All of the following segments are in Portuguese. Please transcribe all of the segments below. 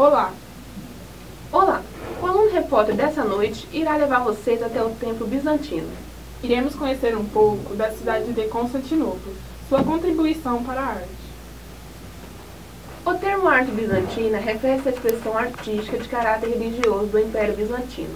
Olá! Olá! O aluno repórter dessa noite irá levar vocês até o Templo Bizantino. Iremos conhecer um pouco da cidade de Constantinopla, sua contribuição para a arte. O termo arte bizantina refere-se à expressão artística de caráter religioso do Império Bizantino.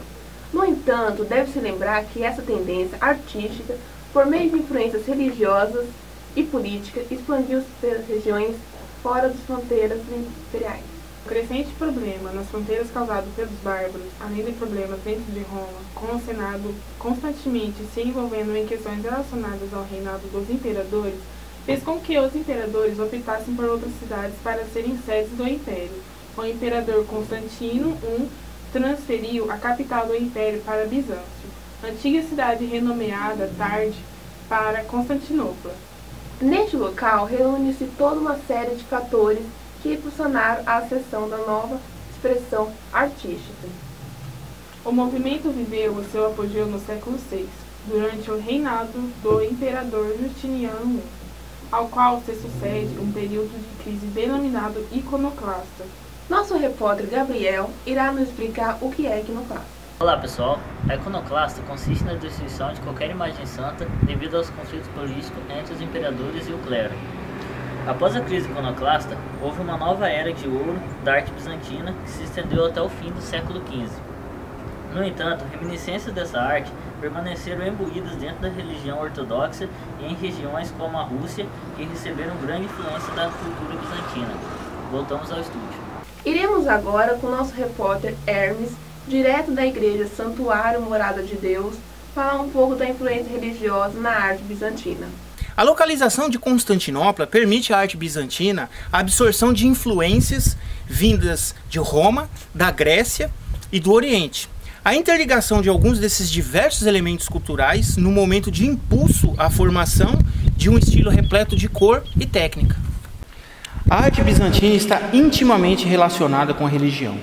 No entanto, deve-se lembrar que essa tendência artística, por meio de influências religiosas e políticas, expandiu-se pelas regiões fora das fronteiras imperiais. O crescente problema nas fronteiras causado pelos bárbaros, além de problemas dentro de Roma, com o Senado constantemente se envolvendo em questões relacionadas ao reinado dos imperadores, fez com que os imperadores optassem por outras cidades para serem sedes do império. O imperador Constantino I transferiu a capital do império para Bizâncio, antiga cidade renomeada tarde para Constantinopla. Neste local reúne-se toda uma série de fatores que impulsionaram a ascensão da nova expressão artística. O movimento viveu o seu apogeu no século VI, durante o reinado do imperador Justiniano I, ao qual se sucede um período de crise denominado iconoclasta. Nosso repórter Gabriel irá nos explicar o que é iconoclasta. Olá pessoal, a iconoclasta consiste na destruição de qualquer imagem santa devido aos conflitos políticos entre os imperadores e o clero. Após a crise iconoclasta, houve uma nova era de ouro da arte bizantina que se estendeu até o fim do século XV. No entanto, reminiscências dessa arte permaneceram imbuídas dentro da religião ortodoxa e em regiões como a Rússia, que receberam grande influência da cultura bizantina. Voltamos ao estúdio. Iremos agora com o nosso repórter Hermes, direto da igreja Santuário Morada de Deus, falar um pouco da influência religiosa na arte bizantina. A localização de Constantinopla permite à arte bizantina a absorção de influências vindas de Roma, da Grécia e do Oriente. A interligação de alguns desses diversos elementos culturais no momento de impulso à formação de um estilo repleto de cor e técnica. A arte bizantina está intimamente relacionada com a religião,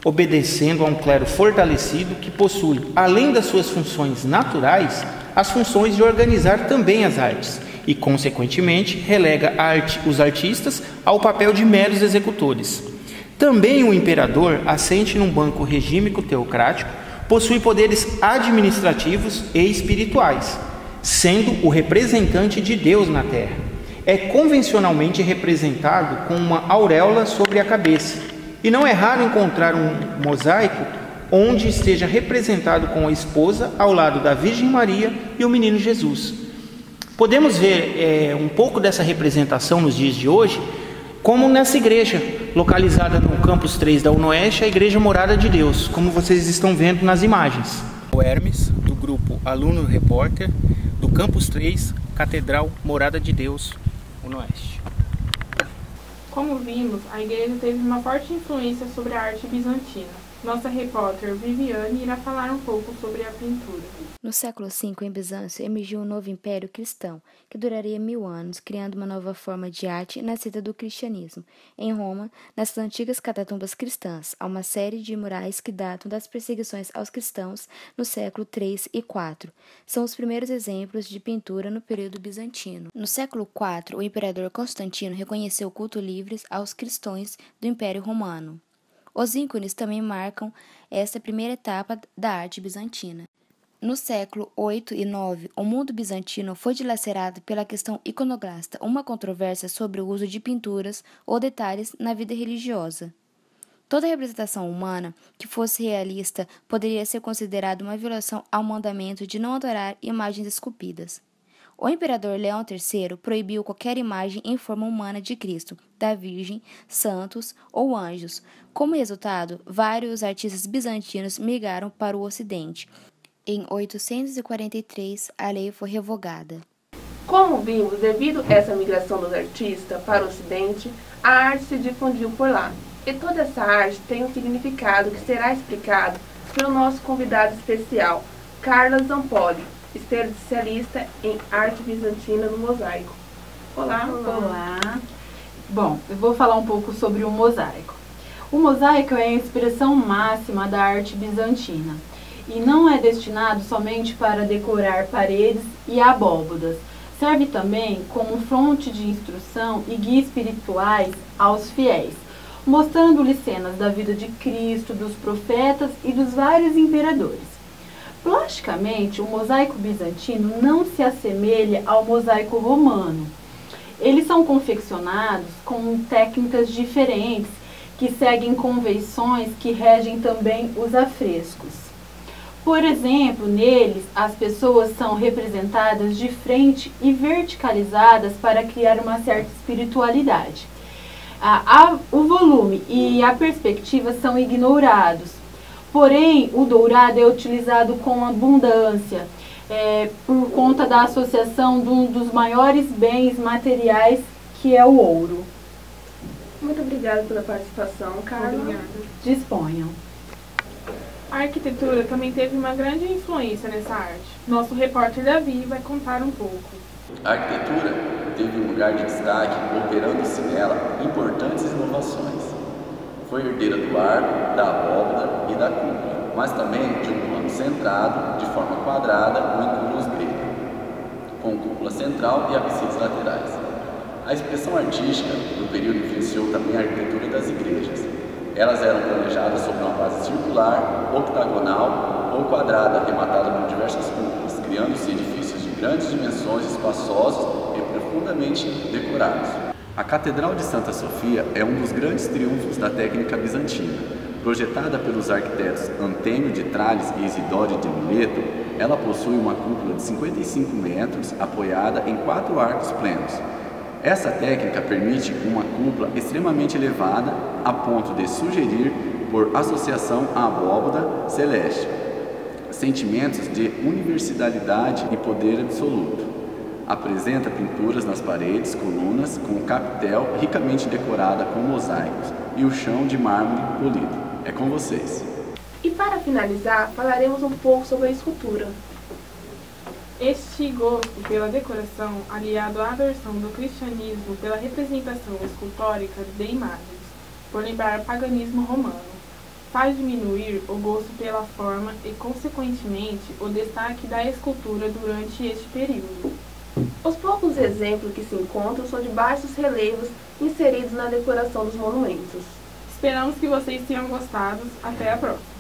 obedecendo a um clero fortalecido que possui, além das suas funções naturais, as funções de organizar também as artes e, consequentemente, relega os artistas ao papel de meros executores. Também o imperador, assente num banco regímico teocrático, possui poderes administrativos e espirituais, sendo o representante de Deus na terra. É convencionalmente representado com uma auréola sobre a cabeça, e não é raro encontrar um mosaico onde esteja representado com a esposa ao lado da Virgem Maria e o menino Jesus. Podemos ver um pouco dessa representação nos dias de hoje, como nessa igreja, localizada no Campus 3 da UNOeste, a Igreja Morada de Deus, como vocês estão vendo nas imagens. O Hermes, do grupo Aluno Repórter, do Campus 3, Catedral Morada de Deus, UNOeste. Como vimos, a igreja teve uma forte influência sobre a arte bizantina. Nossa repórter Viviane irá falar um pouco sobre a pintura. No século V, em Bizâncio, emergiu um novo império cristão, que duraria 1000 anos, criando uma nova forma de arte nascida do cristianismo. Em Roma, nessas antigas catatumbas cristãs, há uma série de murais que datam das perseguições aos cristãos no século III e IV. São os primeiros exemplos de pintura no período bizantino. No século IV, o imperador Constantino reconheceu o culto livre aos cristãos do Império Romano. Os ícones também marcam esta primeira etapa da arte bizantina. No século VIII e IX, o mundo bizantino foi dilacerado pela questão iconoclasta, uma controvérsia sobre o uso de pinturas ou detalhes na vida religiosa. Toda representação humana que fosse realista poderia ser considerada uma violação ao mandamento de não adorar imagens esculpidas. O imperador Leão III proibiu qualquer imagem em forma humana de Cristo, da Virgem, santos ou anjos. Como resultado, vários artistas bizantinos migraram para o Ocidente. Em 843, a lei foi revogada. Como vimos, devido a essa migração dos artistas para o Ocidente, a arte se difundiu por lá. E toda essa arte tem um significado que será explicado pelo nosso convidado especial, Carla Zampoli, especialista em arte bizantina no mosaico. Olá. Olá. Bom, eu vou falar um pouco sobre o mosaico. O mosaico é a expressão máxima da arte bizantina e não é destinado somente para decorar paredes e abóbadas. Serve também como fonte de instrução e guia espirituais aos fiéis. mostrando-lhe cenas da vida de Cristo, dos profetas e dos vários imperadores. Plasticamente, o mosaico bizantino não se assemelha ao mosaico romano. Eles são confeccionados com técnicas diferentes, que seguem convenções que regem também os afrescos. Por exemplo, neles, as pessoas são representadas de frente e verticalizadas para criar uma certa espiritualidade. O volume e a perspectiva são ignorados, porém, o dourado é utilizado com abundância, por conta da associação de um dos maiores bens materiais, que é o ouro. Muito obrigada pela participação, Carla. Obrigada. Disponham. A arquitetura também teve uma grande influência nessa arte. Nosso repórter Davi vai contar um pouco. A arquitetura teve um lugar de destaque, operando-se nela importantes inovações. Foi herdeira do arco, da abóbada e da cúpula, mas também de um plano centrado, de forma quadrada ou em cruz grega, com cúpula central e absides laterais. A expressão artística do período influenciou também a arquitetura das igrejas. Elas eram planejadas sobre uma base circular, octagonal ou quadrada, arrematada por diversas cúpulas, criando-se edifícios de grandes dimensões, espaçosos e profundamente decorados. A Catedral de Santa Sofia é um dos grandes triunfos da técnica bizantina. Projetada pelos arquitetos Antênio de Trales e Isidório de Mileto, ela possui uma cúpula de 55 metros, apoiada em 4 arcos plenos. Essa técnica permite uma cúpula extremamente elevada, a ponto de sugerir, por associação à abóbada celeste, sentimentos de universalidade e poder absoluto. Apresenta pinturas nas paredes, colunas, com capitel ricamente decorada com mosaicos e o chão de mármore polido. É com vocês. E para finalizar, falaremos um pouco sobre a escultura. Este gosto pela decoração, aliado à aversão do cristianismo pela representação escultórica de imagens, por lembrar o paganismo romano, faz diminuir o gosto pela forma e, consequentemente, o destaque da escultura durante este período. Os poucos exemplos que se encontram são de baixos relevos inseridos na decoração dos monumentos. Esperamos que vocês tenham gostado. Até a próxima!